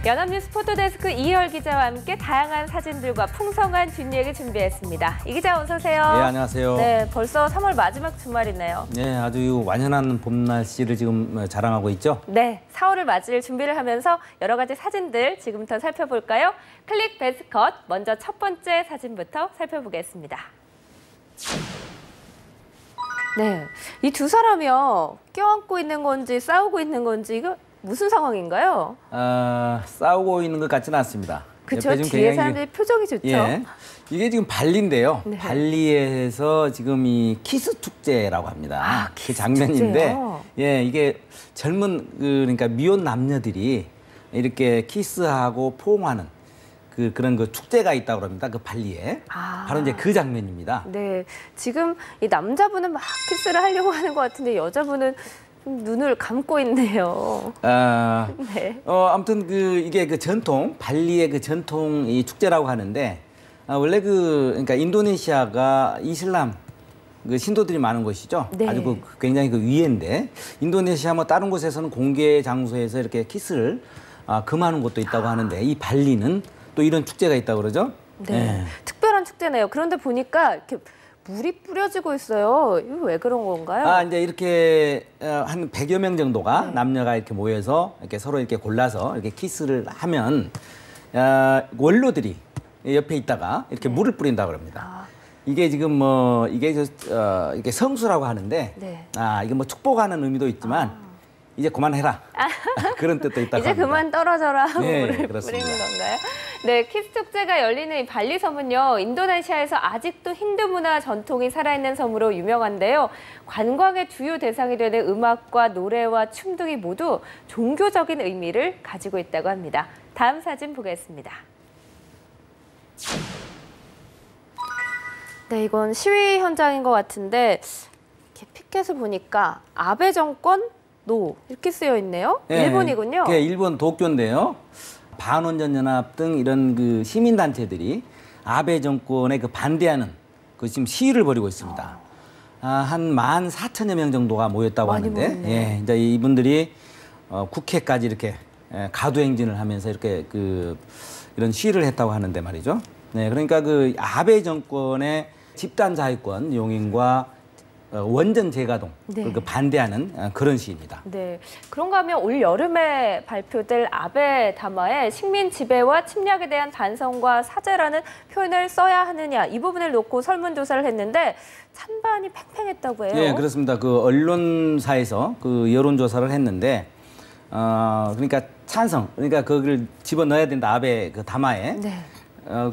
연합뉴스 포토데스크 이희열 기자와 함께 다양한 사진들과 풍성한 뒷얘기 준비했습니다. 이 기자 어서 오세요. 네, 안녕하세요. 네, 벌써 3월 마지막 주말이네요. 네, 아주 완연한 봄 날씨를 지금 자랑하고 있죠. 네, 4월을 맞이할 준비를 하면서 여러 가지 사진들 지금부터 살펴볼까요? 클릭 베스트 컷, 먼저 첫 번째 사진부터 살펴보겠습니다. 네, 이 두 사람이요. 껴안고 있는 건지 싸우고 있는 건지 이거 무슨 상황인가요? 싸우고 있는 것 같지는 않습니다. 그렇죠. 뒤에 사람들이 표정이 좋죠. 예, 이게 지금 발리인데요. 네. 발리에서 지금 이 키스 축제라고 합니다. 아, 그 키스 장면인데, 축제요? 예, 이게 젊은 그러니까 미혼 남녀들이 이렇게 키스하고 포옹하는 그런 축제가 있다고 합니다. 그 발리에. 바로 이제 그 장면입니다. 네, 지금 이 남자분은 막 키스를 하려고 하는 것 같은데 여자분은 눈을 감고 있네요. 네. 아무튼 이게 전통 발리의 그 전통 이 축제라고 하는데 원래 그러니까 인도네시아가 이슬람 그 신도들이 많은 곳이죠. 네. 아주 굉장히 위에인데 인도네시아 뭐 다른 곳에서는 공개 장소에서 이렇게 키스를 금하는 곳도 있다고 하는데 이 발리는 또 이런 축제가 있다고 그러죠. 네. 네. 특별한 축제네요. 그런데 보니까 이렇게 물이 뿌려지고 있어요. 이거 왜 그런 건가요? 이제 이렇게 한 100여 명 정도가 네. 남녀가 이렇게 모여서 이렇게 서로 이렇게 골라서 이렇게 키스를 하면 원로들이 옆에 있다가 이렇게 물을 뿌린다고 합니다. 이게 지금 이게 성수라고 하는데 네. 이게 뭐 축복하는 의미도 있지만 이제 그만해라. 그런 뜻도 있다고 이제 합니다. 그만 떨어져라 하고 네, 물을 그렇습니다. 뿌리는 건가요? 네, 키스 축제가 열리는 이 발리 섬은요, 인도네시아에서 아직도 힌두 문화 전통이 살아있는 섬으로 유명한데요. 관광의 주요 대상이 되는 음악과 노래와 춤 등이 모두 종교적인 의미를 가지고 있다고 합니다. 다음 사진 보겠습니다. 네, 이건 시위 현장인 것 같은데 이렇게 피켓을 보니까 아베 정권 노 이렇게 쓰여 있네요. 네, 일본이군요. 네, 일본 도쿄인데요. 반원전연합 등 이런 시민단체들이 아베 정권에 반대하는 지금 시위를 벌이고 있습니다. 한 14,000여 명 정도가 모였다고 하는데, 모였네. 이제 이분들이 국회까지 이렇게 가두행진을 하면서 이렇게 이런 시위를 했다고 하는데 말이죠. 네, 그러니까 아베 정권의 집단 자유권 용인과 원전 재가동 네. 반대하는 그런 시입니다. 네, 그런가 하면 올 여름에 발표될 아베 담화에 식민 지배와 침략에 대한 반성과 사죄라는 표현을 써야 하느냐 이 부분을 놓고 설문조사를 했는데 찬반이 팽팽했다고 해요. 네, 그렇습니다. 언론사에서 여론조사를 했는데 그러니까 찬성, 그러니까 그걸 집어넣어야 된다 아베 담화에. 네.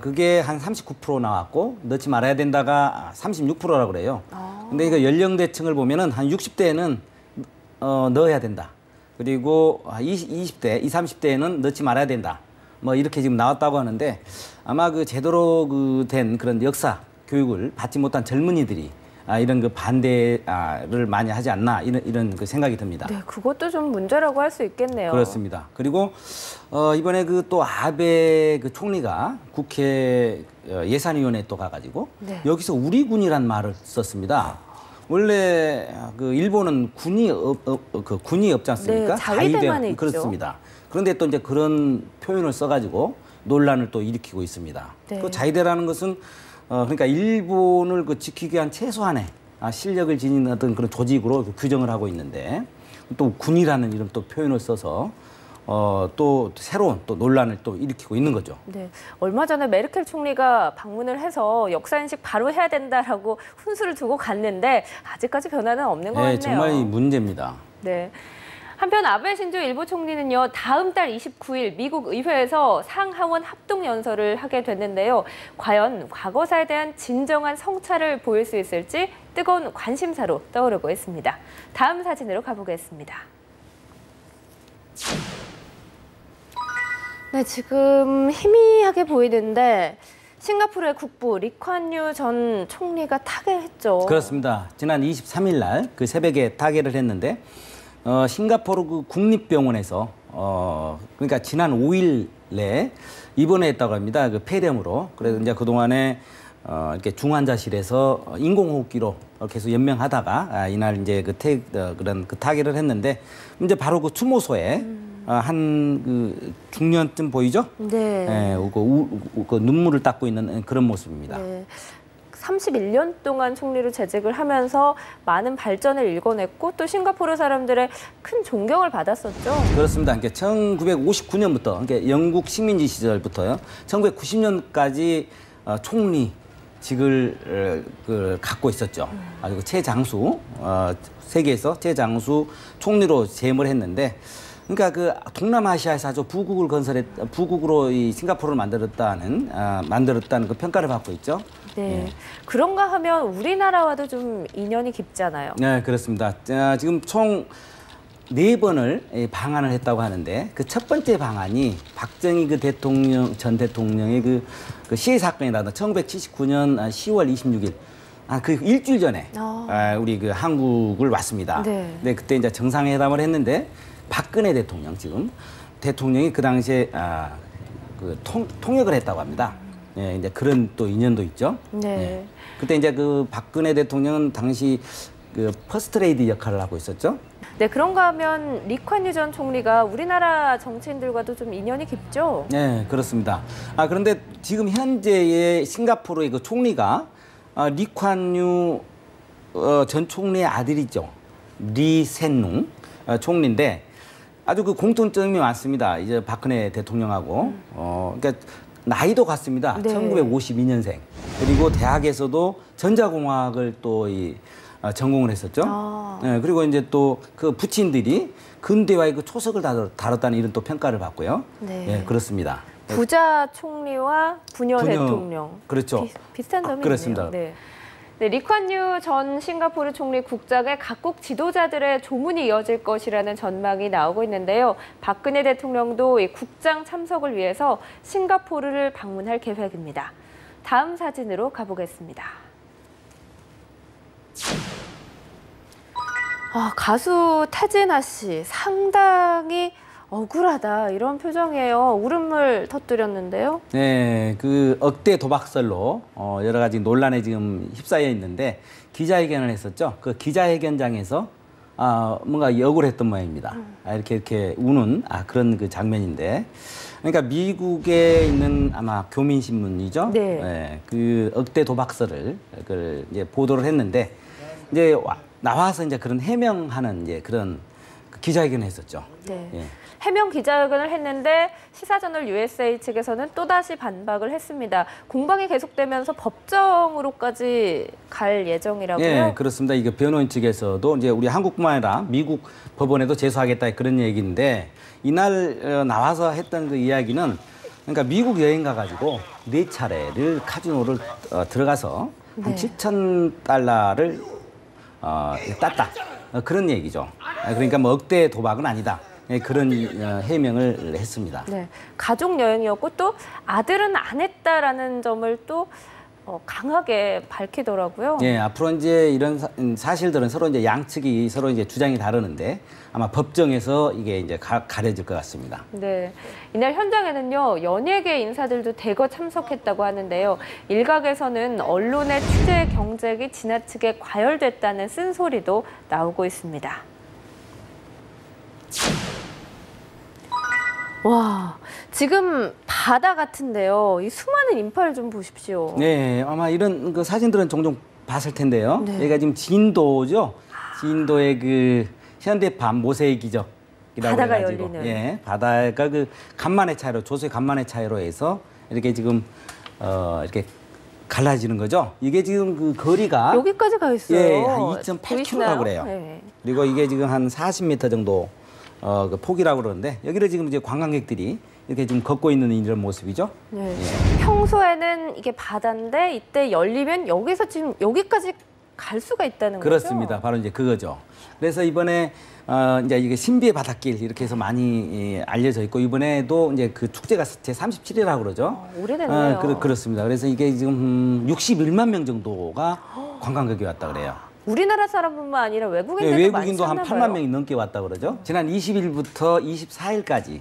그게 한 39% 나왔고 넣지 말아야 된다가 36%라고 그래요. 근데 이거 연령대층을 보면은 한 60대에는 넣어야 된다. 그리고 20, 30대에는 넣지 말아야 된다. 뭐 이렇게 지금 나왔다고 하는데 아마 제대로 된 그런 역사 교육을 받지 못한 젊은이들이 이런 반대를 많이 하지 않나 이런 생각이 듭니다. 네, 그것도 좀 문제라고 할 수 있겠네요. 그렇습니다. 그리고 이번에 또 아베 총리가 국회 예산위원회에 또 가가지고 네. 여기서 우리 군이란 말을 썼습니다. 원래 일본은 군이 없지 않습니까? 네, 자위대만 있죠. 그렇습니다. 그런데 또 이제 그런 표현을 써가지고 논란을 또 일으키고 있습니다. 네. 그 자위대라는 것은 그러니까 일본을 지키기 위한 최소한의 실력을 지닌 어떤 그런 조직으로 규정을 하고 있는데 또 군이라는 이런 또 표현을 써서 또 새로운 또 논란을 또 일으키고 있는 거죠. 네, 얼마 전에 메르켈 총리가 방문을 해서 역사인식 바로 해야 된다라고 훈수를 두고 갔는데 아직까지 변화는 없는 것 같네요. 네, 정말 문제입니다. 네. 한편 아베 신조 일부 총리는요, 다음 달 29일 미국 의회에서 상하원 합동연설을 하게 됐는데요. 과연 과거사에 대한 진정한 성찰을 보일 수 있을지 뜨거운 관심사로 떠오르고 있습니다. 다음 사진으로 가보겠습니다. 네, 지금 희미하게 보이는데 싱가포르의 국부 리콴유 전 총리가 타계했죠. 그렇습니다. 지난 23일 날 새벽에 타계를 했는데 싱가포르 국립병원에서 그러니까 지난 5일 내에 입원했다고 합니다. 폐렴으로. 그래서 이제 그동안에 이렇게 중환자실에서 인공호흡기로 계속 연명하다가 이날 이제 그런 타계를 했는데 이제 바로 추모소에 한 그 중년쯤 보이죠? 네. 예, 그 눈물을 닦고 있는 그런 모습입니다. 네. 31년 동안 총리로 재직을 하면서 많은 발전을 일궈냈고 또 싱가포르 사람들의 큰 존경을 받았었죠. 그렇습니다. 그러니까 1959년부터, 그러니까 영국 식민지 시절부터요, 1990년까지 총리직을 갖고 있었죠. 아주 최장수, 세계에서 최장수 총리로 재임을 했는데, 그러니까 그 동남아시아에서 아주 부국으로 이 싱가포르를 만들었다는 그 평가를 받고 있죠. 네. 그런가 하면 우리나라와도 좀 인연이 깊잖아요. 네, 그렇습니다. 지금 총 4번을 방한을 했다고 하는데 그 첫 번째 방한이 박정희 전 대통령의 그 시해 사건이 나던 1979년 10월 26일. 그 일주일 전에 우리 그 한국을 왔습니다. 네. 네, 그때 이제 정상회담을 했는데 박근혜 대통령이 그 당시에 통역을 했다고 합니다. 예, 이제 그런 또 인연도 있죠. 네. 예. 그때 이제 그 박근혜 대통령은 당시 그 퍼스트레이디 역할을 하고 있었죠. 네, 그런가 하면 리콴유 전 총리가 우리나라 정치인들과도 좀 인연이 깊죠. 네, 그렇습니다. 그런데 지금 현재의 싱가포르의 그 총리가 리콴유 전 총리의 아들이죠. 리센룽 총리인데 아주 그 공통점이 많습니다. 이제 박근혜 대통령하고 그러니까 나이도 같습니다. 네. 1952년생. 그리고 대학에서도 전자공학을 또 전공을 했었죠. 네, 그리고 이제 또 그 부친들이 근대화의 그 초석을 다뤘다는 이런 또 평가를 받고요. 네. 네, 그렇습니다. 부자 총리와 부녀 대통령. 그렇죠. 비슷한 점이 그렇습니다. 있네요. 네. 네, 리콴유 전 싱가포르 총리 국장에 각국 지도자들의 조문이 이어질 것이라는 전망이 나오고 있는데요. 박근혜 대통령도 이 국장 참석을 위해서 싱가포르를 방문할 계획입니다. 다음 사진으로 가보겠습니다. 가수 태진아 씨 상당히 억울하다 이런 표정이에요. 울음을 터뜨렸는데요. 네, 그 억대 도박설로 여러 가지 논란에 지금 휩싸여 있는데 기자회견을 했었죠. 그 기자회견장에서 뭔가 역을 했던 모양입니다. 이렇게 우는 그런 그 장면인데, 그러니까 미국에 있는 아마 교민신문이죠. 네. 네, 그 억대 도박설을 이제 보도를 했는데 이제 나와서 이제 그런 해명하는 이제 그런 기자회견을 했었죠. 네. 예. 해명 기자회견을 했는데 시사저널 USA 측에서는 또다시 반박을 했습니다. 공방이 계속되면서 법정으로까지 갈 예정이라고요? 예, 그렇습니다. 이게 변호인 측에서도 이제 우리 한국뿐만 아니라 미국 법원에도 제소하겠다 그런 얘기인데 이날 나와서 했던 그 이야기는 그러니까 미국 여행 가가지고 4차례를 카지노를 들어가서 한 7,000달러를 땄다. 그런 얘기죠. 그러니까 뭐 억대 도박은 아니다. 그런 해명을 했습니다. 네, 가족 여행이었고 또 아들은 안 했다라는 점을 또 강하게 밝히더라고요. 예, 앞으로 이제 이런 사실들은 서로 이제 양측이 서로 이제 주장이 다르는데 아마 법정에서 이게 이제 가려질 것 같습니다. 네, 이날 현장에는요 연예계 인사들도 대거 참석했다고 하는데요. 일각에서는 언론의 취재 경쟁이 지나치게 과열됐다는 쓴소리도 나오고 있습니다. 와, 지금 바다 같은데요. 이 수많은 인파를 좀 보십시오. 네, 아마 이런 그 사진들은 종종 봤을 텐데요. 네. 여기가 지금 진도죠. 진도의 그 현대판 모세의 기적이라고 바다가 해가지고, 열리는. 예, 바다가 그 간만의 차이로 조수의 간만의 차이로 해서 이렇게 지금 이렇게 갈라지는 거죠. 이게 지금 그 거리가 여기까지 가 있어요. 예, 한 2.8km라고 그래요. 네. 그리고 이게 지금 한 40m 정도 그 폭이라고 그러는데 여기를 지금 이제 관광객들이 이렇게 좀 걷고 있는 이런 모습이죠. 네. 예. 평소에는 이게 바다인데 이때 열리면 여기서 지금 여기까지 갈 수가 있다는 그렇습니다. 거죠? 바로 이제 그거죠. 그래서 이번에 이제 이게 신비의 바닷길 이렇게 해서 많이 알려져 있고 이번에도 이제 그 축제가 제 37이라고 그러죠. 오래됐네요. 그렇습니다. 그래서 이게 지금 61만 명 정도가 관광객이 왔다 그래요. 우리나라 사람뿐만 아니라 외국인들도 네, 외국인도 한 많이 8만 명이 넘게 왔다 그러죠. 지난 20일부터 24일까지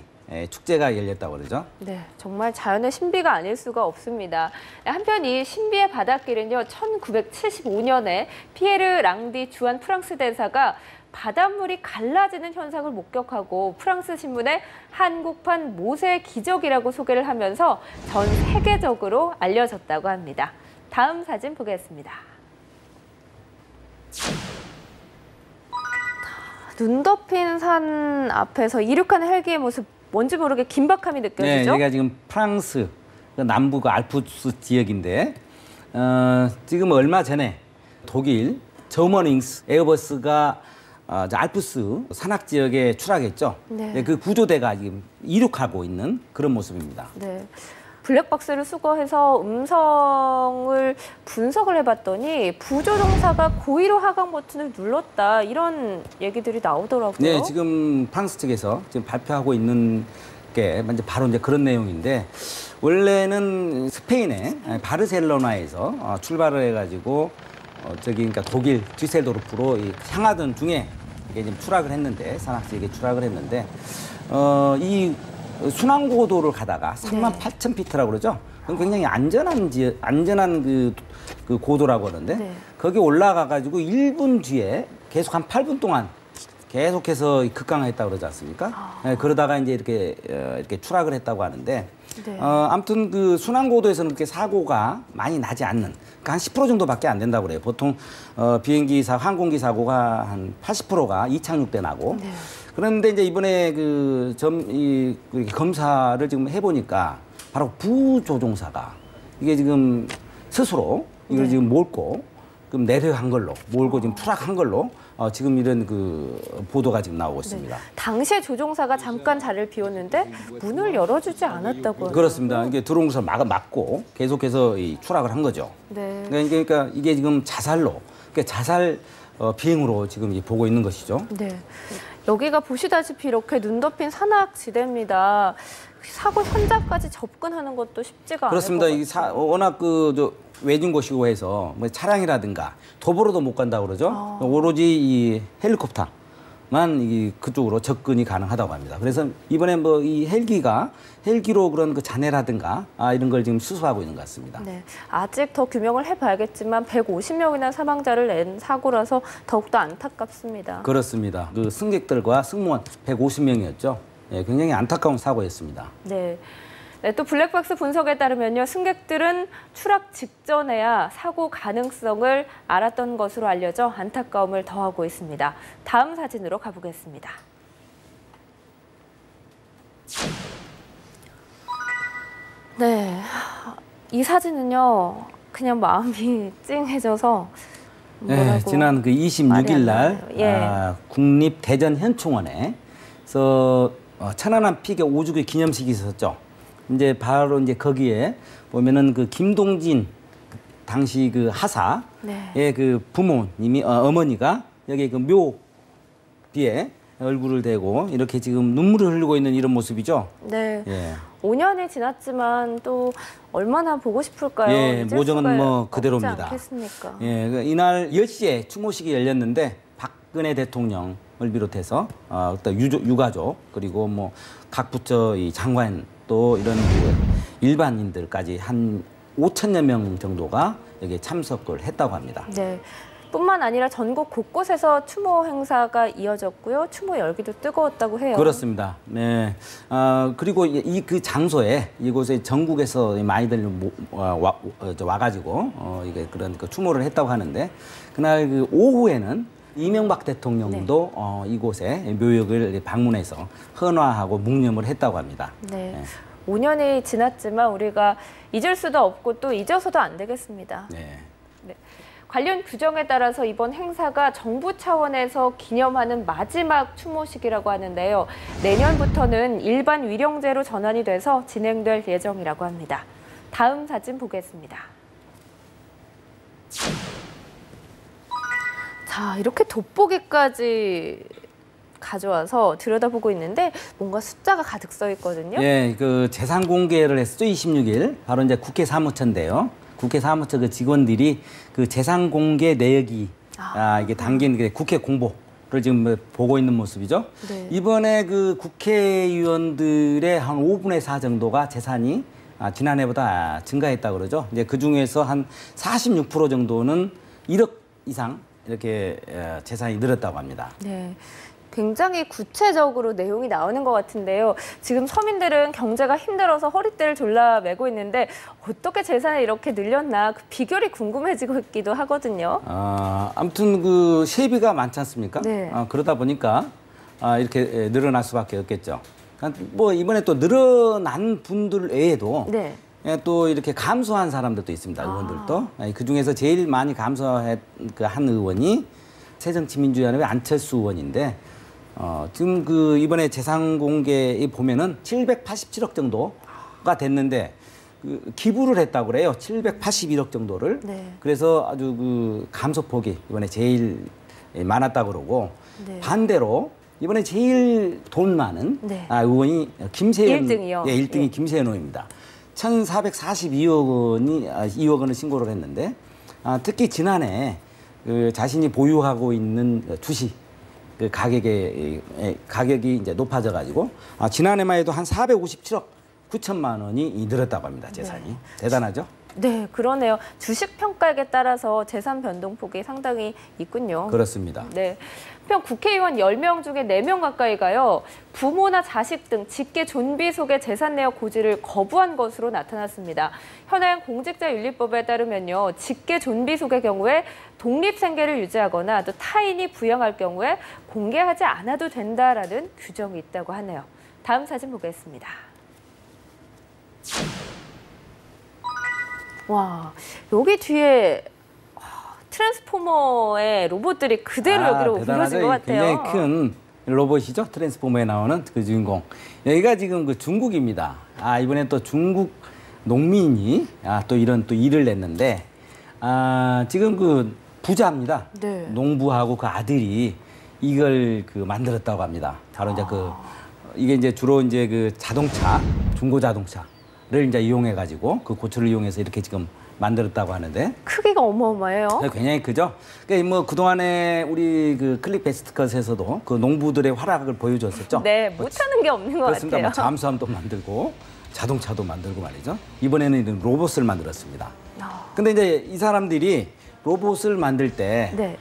축제가 열렸다고 그러죠. 네, 정말 자연의 신비가 아닐 수가 없습니다. 한편 이 신비의 바닷길은요, 1975년에 피에르 랑디 주한 프랑스 대사가 바닷물이 갈라지는 현상을 목격하고 프랑스 신문에 한국판 모세 기적이라고 소개를 하면서 전 세계적으로 알려졌다고 합니다. 다음 사진 보겠습니다. 눈 덮인 산 앞에서 이륙하는 헬기의 모습, 뭔지 모르게 긴박함이 느껴지죠? 네, 여기가 지금 프랑스 남부 그 알프스 지역인데 지금 얼마 전에 독일 저머닝스 에어버스가 알프스 산악 지역에 추락했죠. 네. 네, 그 구조대가 지금 이륙하고 있는 그런 모습입니다. 네. 블랙박스를 수거해서 음성을 분석을 해봤더니 부조종사가 고의로 하강 버튼을 눌렀다, 이런 얘기들이 나오더라고요. 네, 지금 프랑스 측에서 지금 발표하고 있는 게 바로 이제 그런 내용인데, 원래는 스페인의 바르셀로나에서 출발을 해가지고 그러니까 독일 düsseldorf로 향하던 중에 이게 지금 추락을 했는데, 산악지역에 추락을 했는데 이 순환고도를 가다가 38,000피트라고 그러죠. 그건 굉장히 안전한 그 고도라고 하는데, 네. 거기 올라가가지고 1분 뒤에 계속 한 8분 동안 계속해서 급강했다고 그러지 않습니까? 네, 그러다가 이제 이렇게 추락을 했다고 하는데, 네. 아무튼 그 순환고도에서는 그렇게 사고가 많이 나지 않는, 그러니까 한 10% 정도밖에 안 된다고 그래요. 보통 항공기 사고가 한 80%가 이착륙 때 나고. 네. 그런데 이제 이번에 검사를 지금 해보니까 바로 부조종사가 이게 지금 스스로 이걸 네. 지금 몰고 그럼 내려한 걸로, 몰고 지금 추락한 걸로 지금 이런 보도가 지금 나오고 있습니다. 네. 당시에 조종사가 잠깐 자리를 비웠는데 문을 열어주지 않았다고 하더라고요. 그렇습니다. 이게 들어온 것을 막고 계속해서 추락을 한 거죠. 네. 그러니까 이게 지금 그러니까 자살 비행으로 지금 보고 있는 것이죠. 네. 여기가 보시다시피 이렇게 눈 덮인 산악지대입니다. 사고 현장까지 접근하는 것도 쉽지가 그렇습니다. 않을 것 이게 같아요. 워낙 외진 곳이고 해서 뭐 차량이라든가 도보로도 못 간다고 그러죠. 오로지 이 헬리콥터만 그쪽으로 접근이 가능하다고 합니다. 그래서 이번에 이 헬기로 그런 잔해라든가 이런 걸 지금 수습하고 있는 것 같습니다. 네, 아직 더 규명을 해봐야겠지만 150명이나 사망자를 낸 사고라서 더욱더 안타깝습니다. 그렇습니다. 그 승객들과 승무원 150명이었죠. 예, 굉장히 안타까운 사고였습니다. 네. 네, 또 블랙박스 분석에 따르면요, 승객들은 추락 직전에야 사고 가능성을 알았던 것으로 알려져 안타까움을 더하고 있습니다. 다음 사진으로 가보겠습니다. 네, 이 사진은요, 그냥 마음이 찡해져서 네, 지난 26일 날 예. 국립대전현충원에서 천안함 피격 5주기 기념식이 있었죠. 이제 바로 거기에 보면은 김동진 당시 하사의 네. 부모님이 어머니가 여기 묘비에 얼굴을 대고 이렇게 지금 눈물을 흘리고 있는 이런 모습이죠. 네. 예. 5년이 지났지만 또 얼마나 보고 싶을까요? 예, 모정은 그대로입니다. 없지 않겠습니까? 예, 이날 10시에 추모식이 열렸는데 박근혜 대통령을 비롯해서 또 유가족 그리고 각 부처 장관 또 이런 일반인들까지 한 5천여 명 정도가 여기에 참석을 했다고 합니다. 네. 뿐만 아니라 전국 곳곳에서 추모 행사가 이어졌고요. 추모 열기도 뜨거웠다고 해요. 그렇습니다. 네. 그리고 그 장소에 이곳에 전국에서 많이들 와가지고 이게 그런 추모를 했다고 하는데, 그날 오후에는 이명박 대통령도 네. 이곳에 묘역을 방문해서 헌화하고 묵념을 했다고 합니다. 네. 네. 5년이 지났지만 우리가 잊을 수도 없고 또 잊어서도 안 되겠습니다. 네. 네. 관련 규정에 따라서 이번 행사가 정부 차원에서 기념하는 마지막 추모식이라고 하는데요. 내년부터는 일반 위령제로 전환이 돼서 진행될 예정이라고 합니다. 다음 사진 보겠습니다. 자, 이렇게 돋보기까지 가져와서 들여다보고 있는데 뭔가 숫자가 가득 써 있거든요. 예, 재산 공개를 했었죠. 26일. 바로 이제 국회 사무처인데요. 국회 사무처 직원들이 재산 공개 내역이 이게 담긴 국회 공보를 지금 보고 있는 모습이죠. 네. 이번에 국회의원들의 한 5분의 4 정도가 재산이 지난해보다 증가했다고 그러죠. 이제 그 중에서 한 46% 정도는 1억 이상 이렇게 재산이 늘었다고 합니다. 네. 굉장히 구체적으로 내용이 나오는 것 같은데요. 지금 서민들은 경제가 힘들어서 허리띠를 졸라매고 있는데 어떻게 재산이 이렇게 늘렸나 그 비결이 궁금해지기도 하거든요. 아무튼 그 세비가 많지 않습니까? 네. 그러다 보니까 이렇게 늘어날 수밖에 없겠죠. 뭐 이번에 또 늘어난 분들 외에도 네. 또 이렇게 감소한 사람들도 있습니다. 의원들도. 그 중에서 제일 많이 감소한 한 의원이 새정치민주연합의 안철수 의원인데 지금 그 이번에 재산 공개에 보면은 787억 정도가 됐는데 기부를 했다고 그래요. 781억 정도를. 네. 그래서 아주 그 감소폭이 이번에 제일 많았다고 그러고 네. 반대로 이번에 제일 돈 많은 네. 의원이 김세연 1등이요. 예, 1등이 예. 김세연 의원입니다. 1,442억 원을 신고를 했는데 특히 지난해 그 자신이 보유하고 있는 주식 그 가격이 이제 높아져 가지고 지난해만 해도 한 457억 9천만 원이 늘었다고 합니다. 재산이. 네. 대단하죠? 네, 그러네요. 주식 평가액에 따라서 재산 변동폭이 상당히 있군요. 그렇습니다. 네. 한편 국회의원 10명 중에 4명 가까이가요. 부모나 자식 등 직계 존비 속의 재산 내역 고지를 거부한 것으로 나타났습니다. 현행 공직자윤리법에 따르면요. 직계 존비 속의 경우에 독립생계를 유지하거나 또 타인이 부양할 경우에 공개하지 않아도 된다라는 규정이 있다고 하네요. 다음 사진 보겠습니다. 와, 여기 뒤에 트랜스포머의 로봇들이 그대로 여기로 옮겨진 것 같아요. 굉장히 큰 로봇이죠. 트랜스포머에 나오는 그 주인공. 여기가 지금 그 중국입니다. 이번에 또 중국 농민이 또 이런 또 일을 냈는데 지금 그 부자입니다. 네. 농부하고 그 아들이 이걸 그 만들었다고 합니다. 바로 이제 이게 이제 주로 이제 그 자동차, 중고 자동차를 이제 이용해 가지고 그 고철을 이용해서 이렇게 지금 만들었다고 하는데 크기가 어마어마해요. 굉장히 크죠. 그러니까 뭐 그동안에 우리 그 클릭 베스트컷에서도 그 농부들의 활약을 보여줬었죠. 네, 못하는 게 없는 것 그렇습니다. 같아요. 뭐 잠수함도 만들고 자동차도 만들고 말이죠. 이번에는 이런 로봇을 만들었습니다. 근데 이제 이 사람들이 로봇을 만들 때 네.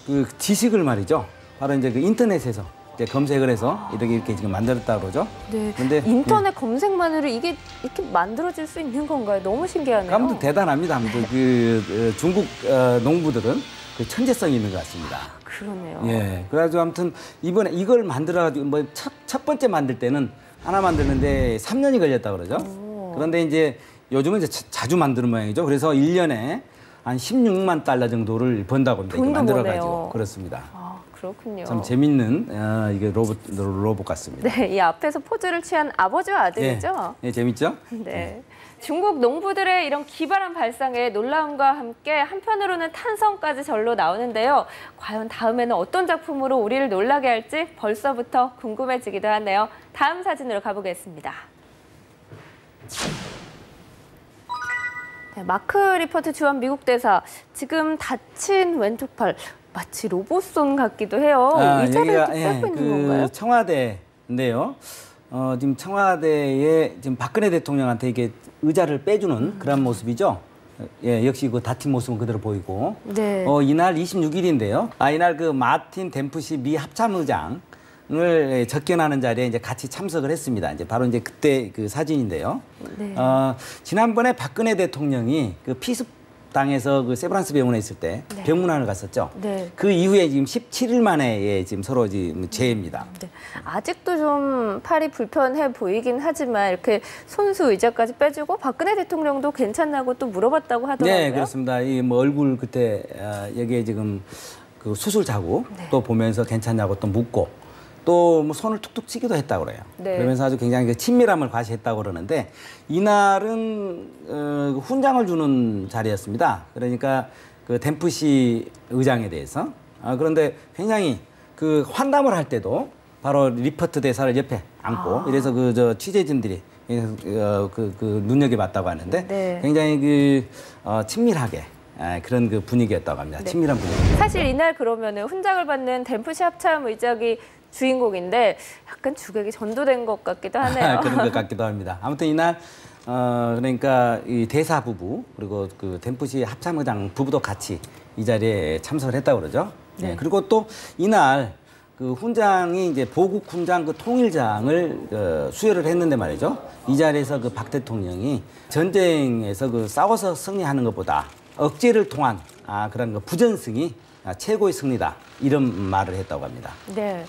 그 지식을 말이죠. 바로 이제 그 인터넷에서 이제 검색을 해서 이렇게 지금 만들었다고 그러죠. 네. 근데 인터넷 검색만으로 이게 이렇게 만들어질 수 있는 건가요? 너무 신기하네요. 아무튼 대단합니다. 아무튼 그 중국 농부들은 그 천재성이 있는 것 같습니다. 그러네요. 예. 그래가지고 아무튼 이번에 이걸 만들어가지고 뭐 첫 번째 만들 때는 하나 만드는데 3년이 걸렸다 그러죠. 그런데 이제 요즘은 이제 자주 만드는 모양이죠. 그래서 1년에 한 16만 달러 정도를 번다고 합니다. 이거 만들어가지고. 그렇습니다. 그렇군요. 참 재밌는 이게 로봇 같습니다. 네, 이 앞에서 포즈를 취한 아버지와 아들이죠. 예, 재밌죠? 네. 중국 농부들의 이런 기발한 발상에 놀라움과 함께 한편으로는 탄성까지 절로 나오는데요. 과연 다음에는 어떤 작품으로 우리를 놀라게 할지 벌써부터 궁금해지기도 하네요. 다음 사진으로 가보겠습니다. 네, 마크 리퍼트 주한 미국 대사, 지금 다친 왼쪽 팔 마치 로봇손 같기도 해요. 의자를 뜯고 있는 건가요? 청와대인데요. 지금 청와대에 지금 박근혜 대통령한테 이게 의자를 빼주는 그런 모습이죠. 예, 역시 그 다친 모습은 그대로 보이고. 네. 이날 26일인데요. 이날 그 마틴 댐프시 미 합참의장을 접견하는 자리에 이제 같이 참석을 했습니다. 이제 바로 이제 그때 그 사진인데요. 네. 지난번에 박근혜 대통령이 그 피습당에서 그 세브란스 병원에 있을 때 네. 병문안을 갔었죠. 네. 그 이후에 지금 17일 만에 지금 서로 지금 재입니다. 네. 아직도 좀 팔이 불편해 보이긴 하지만 이렇게 손수 의자까지 빼주고 박근혜 대통령도 괜찮냐고 또 물어봤다고 하더라고요. 네, 그렇습니다. 이 뭐 얼굴 그때 여기에 지금 그 수술 자국 또 보면서 괜찮냐고 또 묻고 또 뭐 손을 툭툭 치기도 했다고 그래요. 네. 그러면서 아주 굉장히 그 친밀함을 과시했다고 그러는데 이날은 훈장을 주는 자리였습니다. 그러니까 그 댐프시 의장에 대해서 그런데 굉장히 그 환담을 할 때도 바로 리퍼트 대사를 옆에 안고 이래서 그 취재진들이 눈여겨봤다고 하는데 네. 굉장히 그 친밀하게 그런 그 분위기였다고 합니다. 네. 친밀한 분위기. 사실 이날 그러면은 훈장을 받는 댐프시 합참 의장이 주인공인데 약간 주객이 전도된 것 같기도 하네요. 그런 것 같기도 합니다. 아무튼 이날 그러니까 이 대사 부부 그리고 그 댐프시 합참의장 부부도 같이 이 자리에 참석을 했다고 그러죠. 네. 그리고 또 이날 그 훈장이 이제 보국 훈장 그 통일장을 수여를 했는데 말이죠. 이 자리에서 그 박 대통령이 전쟁에서 그 싸워서 승리하는 것보다 억제를 통한 그런 그 부전승이 최고의 승리다. 이런 말을 했다고 합니다. 네.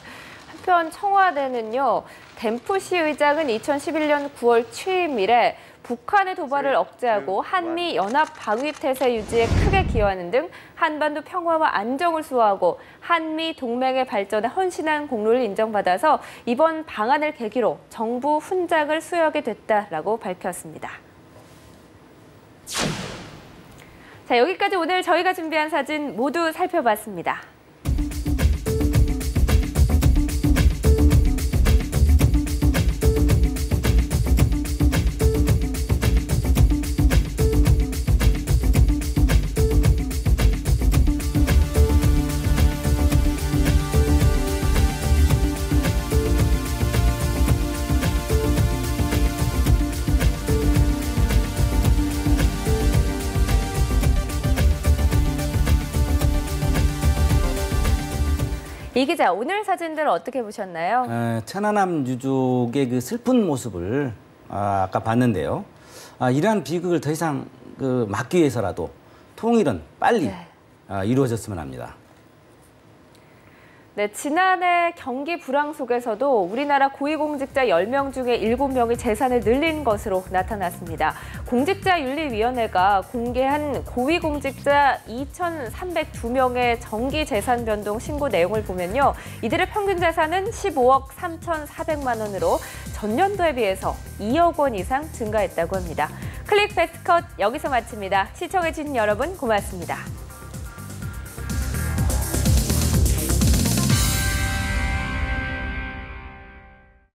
한편 청와대는요. 댐프시 의장은 2011년 9월 취임 이래 북한의 도발을 억제하고 한미 연합 방위 태세 유지에 크게 기여하는 등 한반도 평화와 안정을 수호하고 한미 동맹의 발전에 헌신한 공로를 인정받아서 이번 방한을 계기로 정부 훈장을 수여하게 됐다라고 밝혔습니다. 자, 여기까지 오늘 저희가 준비한 사진 모두 살펴봤습니다. 이 기자, 오늘 사진들 어떻게 보셨나요? 천안함 유족의 그 슬픈 모습을 아까 봤는데요. 이러한 비극을 더 이상 막기 위해서라도 통일은 빨리 이루어졌으면 합니다. 네, 지난해 경기 불황 속에서도 우리나라 고위공직자 10명 중에 7명이 재산을 늘린 것으로 나타났습니다. 공직자윤리위원회가 공개한 고위공직자 2,302명의 정기 재산 변동 신고 내용을 보면요. 이들의 평균 재산은 15억 3,400만 원으로 전년도에 비해서 2억 원 이상 증가했다고 합니다. 클릭 베스트컷 여기서 마칩니다. 시청해주신 여러분 고맙습니다.